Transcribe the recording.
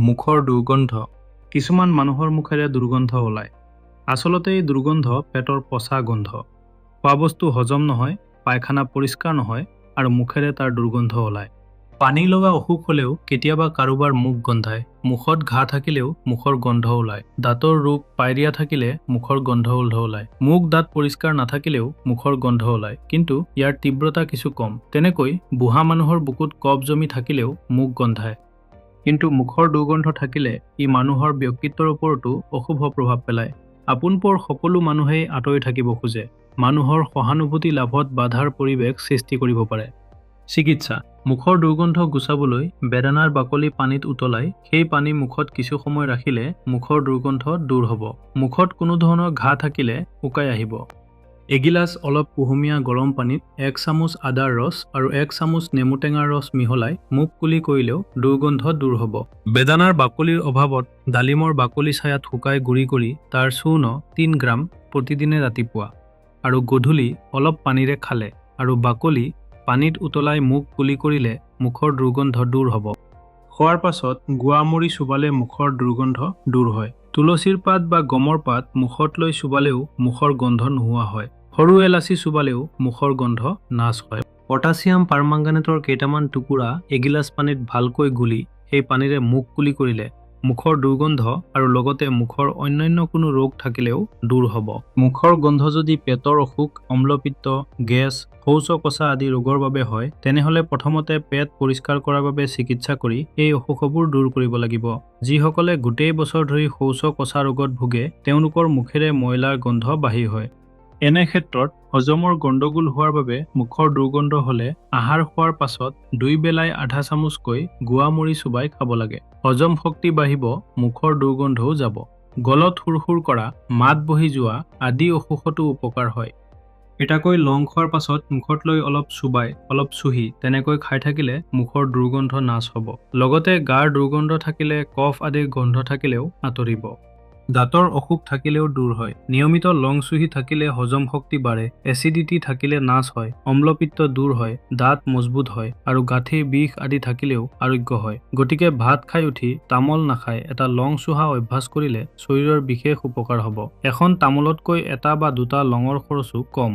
মুখৰ দুৰ্গন্ধ। কিছুমান মানুহৰ মুখেৰে দুৰ্গন্ধ ওলায়। আচলতে এই দুৰ্গন্ধ পেটৰ পচা গোন্ধ। খোৱা বস্তু হজম নহয়, পায়খানা পৰিষ্কাৰ নহয় আৰু মুখেৰে তাৰ দুৰ্গন্ধ ওলায়। পানী লগা অসুখ হ'লেও কেতিয়াবা কাৰোবাৰ মুখ গন্ধায়। মুখত ঘাঁ থাকিলেও মুখৰ গন্ধ ওলায়। দাঁতৰ ৰোগ পাইৰিয়া থাকিলে মুখৰ গন্ধ ওলায়। মুখ দাঁত পৰিষ্কাৰ নাথাকিলেও মুখৰ গন্ধ ওলায়, কিন্তু ইয়াৰ তীব্ৰতা কিছু কম। তেনেকৈ বুঢ়া মানুহৰ বুকুত কফ জমি থাকিলেও মুখ গন্ধায়। কিন্তু মুখৰ দুৰ্গন্ধ থাকিলে ই মানুহৰ ব্যক্তিত্বৰ ওপৰতো অশুভ প্ৰভাৱ পেলায়। আপোনপৰ সকলো মানুহেই আঁতৰি থাকিব খোজে। মানুহৰ সহানুভূতি লাভত বাধাৰ পৰিৱেশ সৃষ্টি কৰিব পাৰে। চিকিৎসা: মুখৰ দুৰ্গন্ধ গুচাবলৈ বেদানাৰ বাকলি পানীত উতলাই সেই পানী মুখত কিছু সময় ৰাখিলে মুখৰ দুৰ্গন্ধ দূৰ হ'ব। মুখত কোনো ধৰণৰ ঘাঁ থাকিলে শুকাই আহিব। এগিলাচ অলপ কুহুমীয়া গৰম পানীত 1 চামুচ আদাৰ ৰস আৰু 1 চামুচ নেমু টেঙাৰ ৰস মিহলাই মুখ কুলি কৰিলেও দুৰ্গন্ধ দূৰ হ'ব। বেদানাৰ বাকলিৰ অভাৱত ডালিমৰ বাকলি ছায়াত শুকাই গুৰি কৰি তাৰ চূৰ্ণ 3 গ্ৰাম প্ৰতিদিনে ৰাতিপুৱা আৰু গধূলি অলপ পানীৰে খালে আৰু বাকলি পানীত উতলাই মুখ কুলি কৰিলে মুখৰ দুৰ্গন্ধ দূৰ হ'ব। খোৱাৰ পাছত গুৱামুৰি চুবালে মুখৰ দুৰ্গন্ধ দূৰ হয়। তুলসীৰ পাত বা গমৰ পাত মুখত লৈ চুবালেও মুখৰ গন্ধ নোহোৱা হয়। সৰু এলাচি চুবালেও মুখৰ গন্ধ নাশ হয়। পটাছিয়াম পাৰমাংগানেটৰ কেইটামান টুকুৰা এগিলাচ পানীত ভালকৈ গুলি সেই পানীৰে মুখ কুলি কৰিলে মুখৰ দুৰ্গন্ধ আৰু লগতে মুখৰ অন্যান্য কোনো ৰোগ থাকিলেও দূৰ হ'ব। মুখৰ গন্ধ যদি পেটৰ অসুখ, অম্লপিত্ত, গেছ, শৌচকচা আদি ৰোগৰ বাবে হয়, তেনেহ'লে প্ৰথমতে পেট পৰিষ্কাৰ কৰাৰ বাবে চিকিৎসা কৰি এই অসুখবোৰ দূৰ কৰিব লাগিব। যিসকলে গোটেই বছৰ ধৰি শৌচকচা ৰোগত ভোগে, তেওঁলোকৰ মুখেৰে ময়লাৰ গন্ধ বাহিৰ হয়। এনে ক্ষেত্ৰত হজমৰ গণ্ডগোল হোৱাৰ বাবে মুখৰ দুৰ্গন্ধ হ'লে আহাৰ খোৱাৰ পাছত 2 বেলাই আধা চামুচকৈ গুৱামুৰি চুবাই খাব লাগে। হজম শক্তি বাঢ়িব, মুখৰ দুৰ্গন্ধও যাব। গলত সুৰসুৰ কৰা, মাত বহি যোৱা আদি অসুখতো উপকাৰ হয়। এটাকৈ লং খোৱাৰ পাছত মুখত লৈ অলপ চুবাই, অলপ চুহি তেনেকৈ খাই থাকিলে মুখৰ দুৰ্গন্ধ নাশ হ'ব। লগতে গাৰ দুৰ্গন্ধ থাকিলে, কফ আদিৰ গন্ধ থাকিলেও আঁতৰিব। দাঁতৰ অসুখ থাকিলেও দূৰ হয়। নিয়মিত লং চুহি থাকিলে হজম শক্তি বাঢ়ে, এচিডিটি থাকিলে নাশ হয়, অম্লপিত্ত দূৰ হয়, দাঁত মজবুত হয় আৰু গাঁঠিৰ বিষ আদি থাকিলেও আৰোগ্য হয়। গতিকে ভাত খাই উঠি তামোল নাখাই এটা লং চুহা অভ্যাস কৰিলে শৰীৰৰ বিশেষ উপকাৰ হ'ব। এখন তামোলতকৈ এটা বা দুটা লঙৰ খৰচো কম।